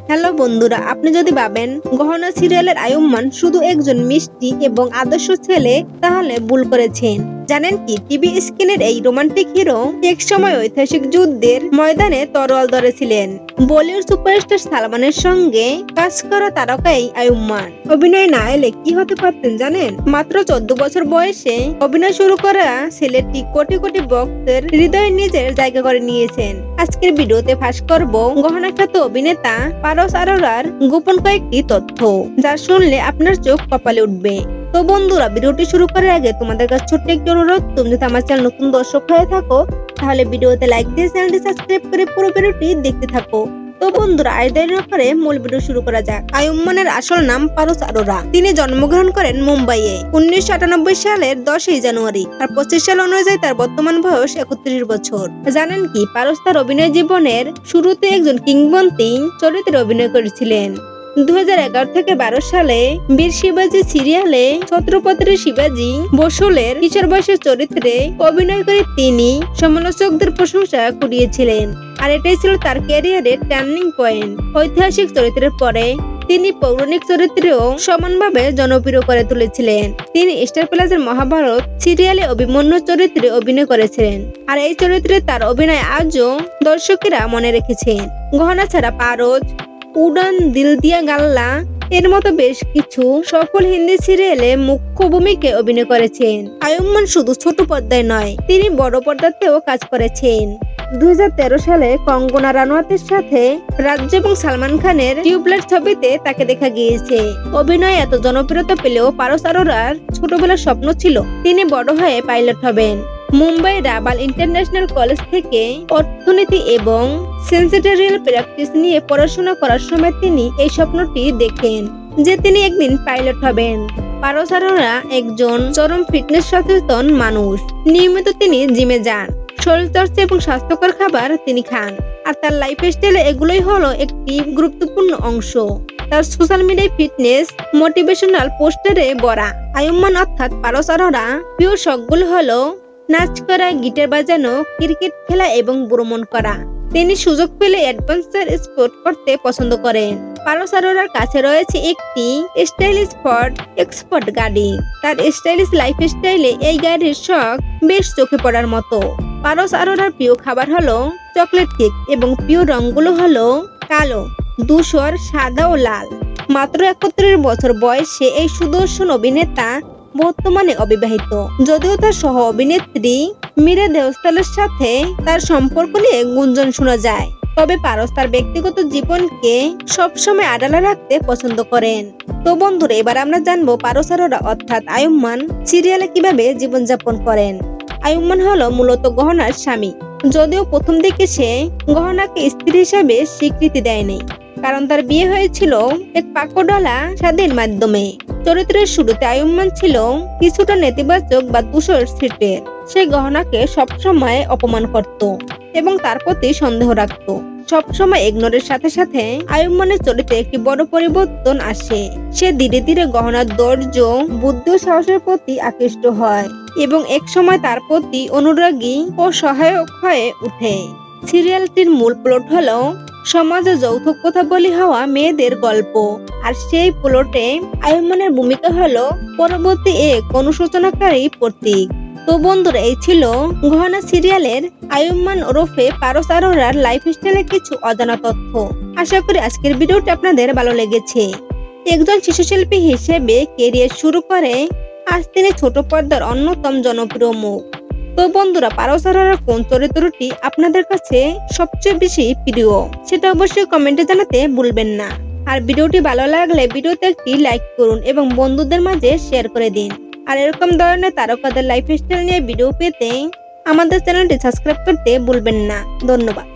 Hello বন্ধুরা, আপনি যদি ভাবেন গহনা সিরিয়ালের আয়ুম্মান শুধু একজন মিষ্টি এবং আদর্শ ছেলে, তাহলে ভুল করেছেন। জানেন কি, টিভি স্ক্রিনের এই রোমান্টিক হিরো এক সময় ঐতিহাসিক যুদ্ধের ময়দানে তরোয়াল ধরেছিলেন। বলিউড সুপারস্টার সালমানের সঙ্গে কাজ করা তারকা এই আয়ুম্মান অভিনয় না এলে কি হতে পারতেন জানেন? মাত্র 14 বছর বয়সে অভিনয় শুরু করা ছেলেটি কোটি কোটি ভক্তের হৃদয়ে নিজের জায়গা করে নিয়েছেন। আজকের ভিডিওতে ফাঁস করব গহনা খ্যাত অভিনেতা পারস আরোরার গোপন কয়েকটি তথ্য, যা শুনলে আপনার চোখ কপালে উঠবে। তো বন্ধুরা, ভিডিওটি শুরু করার আগে তোমাদের কাছে ছোট্ট একটি অনুরোধ, তুমি যদি আমার চ্যানেল নতুন দর্শক হয়ে থাকো তাহলে ভিডিওতে লাইক দিয়ে চ্যানেলটি সাবস্ক্রাইব করে পুরো ভিডিওটি দেখতে থাকো। তো বন্ধুরা, আর দেরি না করে মূল ভিডিও শুরু করা যাক। আয়ুম্মানের আসল নাম পারস আরোরা। তিনি জন্মগ্রহণ করেন মুম্বাইয়ে 1998 সালের 10 জানুয়ারি। আর 25 সাল অনুযায়ী তার বর্তমান বয়স 31 বছর। জানেন কি, পারস তার অভিনয় জীবনের শুরুতে একজন কিংবদন্তি চরিত্রে অভিনয় করেছিলেন। 2011 থেকে 12 সালে বীর শিবাজি সিরিয়ালে ছত্রপতি শিবাজি বসুলের কিশোর বয়সের চরিত্রে অভিনয় করে তিনি সমালোচকদের প্রশংসা কুড়িয়েছিলেন। আর এটাই ছিল তার ক্যারিয়ারের টার্নিং পয়েন্ট। ঐতিহাসিক চরিত্রের পরে তিনি পৌরাণিক চরিত্রেও সমানভাবে জনপ্রিয় করে তুলেছিলেন। তিনি স্টার প্লাসের মহাভারত সিরিয়ালে অভিমন্যু চরিত্রে অভিনয় করেছিলেন। আর এই চরিত্রে তার অভিনয় আজও দর্শকেরা মনে রেখেছেন। গহনা ছাড়া পারস উড়ান, দিল দিয়া গাল্লা এর মতো বেশ কিছু সফল হিন্দি সিরিয়ালে মুখ্য ভূমিকায় অভিনয় করেছেন। আয়ুম্মান শুধু ছোট পর্দায় নয়, তিনি বড় পর্দাতেও কাজ করেছেন। 2013 সালে কঙ্গনা রানাওয়াতের সাথে রাজ্য এবং সালমান খানের টিউবলাইট ছবিতে তাকে দেখা গিয়েছে। অভিনয়ে এত জনপ্রিয়তা পেলেও পারস আরোরার ছোটবেলার স্বপ্ন ছিল তিনি বড় হয়ে পাইলট হবেন। মুম্বাই রাবাল ইন্টারন্যাশনাল কলেজ থেকে অর্থনীতি এবং সেন্সেটেরিয়াল প্র্যাকটিস নিয়ে পড়াশোনা করার সময় তিনি এই স্বপ্নটি দেখেন যে তিনি একদিন পাইলট হবেন। পারস আরোরা একজন চরম ফিটনেস সচেতন মানুষ। নিয়মিত তিনি জিমে যান, শরীরচর্চা এবং স্বাস্থ্যকর খাবার তিনি খান। আর তার লাইফস্টাইলে এগুলোই হলো একটি গুরুত্বপূর্ণ অংশ। তার সোশ্যাল মিডিয়ায় ফিটনেস মোটিভেশনাল পোস্টারে ভরা। আয়ুম্মান অর্থাৎ পারস আরোরা প্রিয় শখগুলো হলো নাচ করা, গিটার বাজানো, ক্রিকেট খেলা এবং ভ্রমণ করা। তিনি সুযোগ পেলে অ্যাডভেঞ্চার স্পোর্ট করতে পছন্দ করেন। পারস আরোরার কাছে রয়েছে একটি স্টাইলিশ ফোর্ড এক্সপোর্ট গাড়ি। তার স্টাইলিশ লাইফস্টাইলে এই গাড়ির শখ বেশ চোখে পড়ার মতো। পারস আরোরার প্রিয় খাবার হলো চকলেট কেক এবং প্রিয় রঙগুলো হলো কালো, ধূসর, সাদা ও লাল। মাত্র 31 বছর বয়সে এই সুদর্শন অভিনেতা বর্তমানে অবিবাহিত। যদিও তার সহ অভিনেত্রী মীরা দেওস্তালের সাথে তার সম্পর্ক নিয়ে গুঞ্জন শোনা যায়, তবে পারস তার ব্যক্তিগত জীবনকে সবসময় আড়ালে রাখতে পছন্দ করেন। তো বন্ধুরা, এবার আমরা জানবো পারস আরোরা অর্থাৎ আয়ুম্মান সিরিয়ালে কিভাবে জীবনযাপন করেন। আয়ুম্মান হলো মূলত গহনার স্বামী। যদিও প্রথম দিকে সে গহনাকে স্ত্রী হিসাবে স্বীকৃতি দেয়নি, কারণ তার বিয়ে হয়েছিল এক পাকড়ালা স্বাদের মাধ্যমে। চরিত্রের শুরুতে আয়ুম্মান ছিল কিছুটা নেতিবাচক বা দূষর ছিটের। সে গহনাকে সবসময় অপমান করত এবং তার প্রতি সন্দেহ রাখত। সবসময় ইগনোরের সাথে সাথে আয়ুম্মানের চরিত্রে একটি বড় পরিবর্তন আসে। সে ধীরে ধীরে গহনার ধৈর্য, বুদ্ধি ও সাহসের প্রতি আকৃষ্ট হয় এবং এক সময় তার প্রতি অনুরাগী ও সহায়ক হয়ে ওঠে। সিরিয়ালটির মূল প্লট হলো সমাজে যৌথ কথা বলি হওয়া মেয়েদের গল্প। আর সেই প্লটে আয়ুম্মানের ভূমিকা হলো পরবর্তী এক অনুশোচনাকারী প্রতীক। তো বন্ধুরা, এই ছিল গহনা সিরিয়ালের আয়ুম্মান ওরফে পারস আরোরার লাইফস্টাইলের কিছু অজানা তথ্য। আশা করি আজকের ভিডিওটি আপনাদের ভালো লেগেছে। একজন শিশু শিল্পী হিসেবে ক্যারিয়ার শুরু করে আজ তিনি ছোট পর্দার অন্যতম জনপ্রিয় মুখ। তো বন্ধুরা, পারস আরোরার কোন চরিত্রটি আপনাদের কাছে সবচেয়ে বেশি প্রিয় সেটা অবশ্যই কমেন্টে জানাতে ভুলবেন না। আর ভিডিওটি ভালো লাগলে ভিডিওতে একটি লাইক করুন এবং বন্ধুদের মাঝে শেয়ার করে দিন। আর এরকম ধরনের তারকাদের লাইফস্টাইল নিয়ে ভিডিও পেতে আমাদের চ্যানেলটি সাবস্ক্রাইব করতে ভুলবেন না। ধন্যবাদ।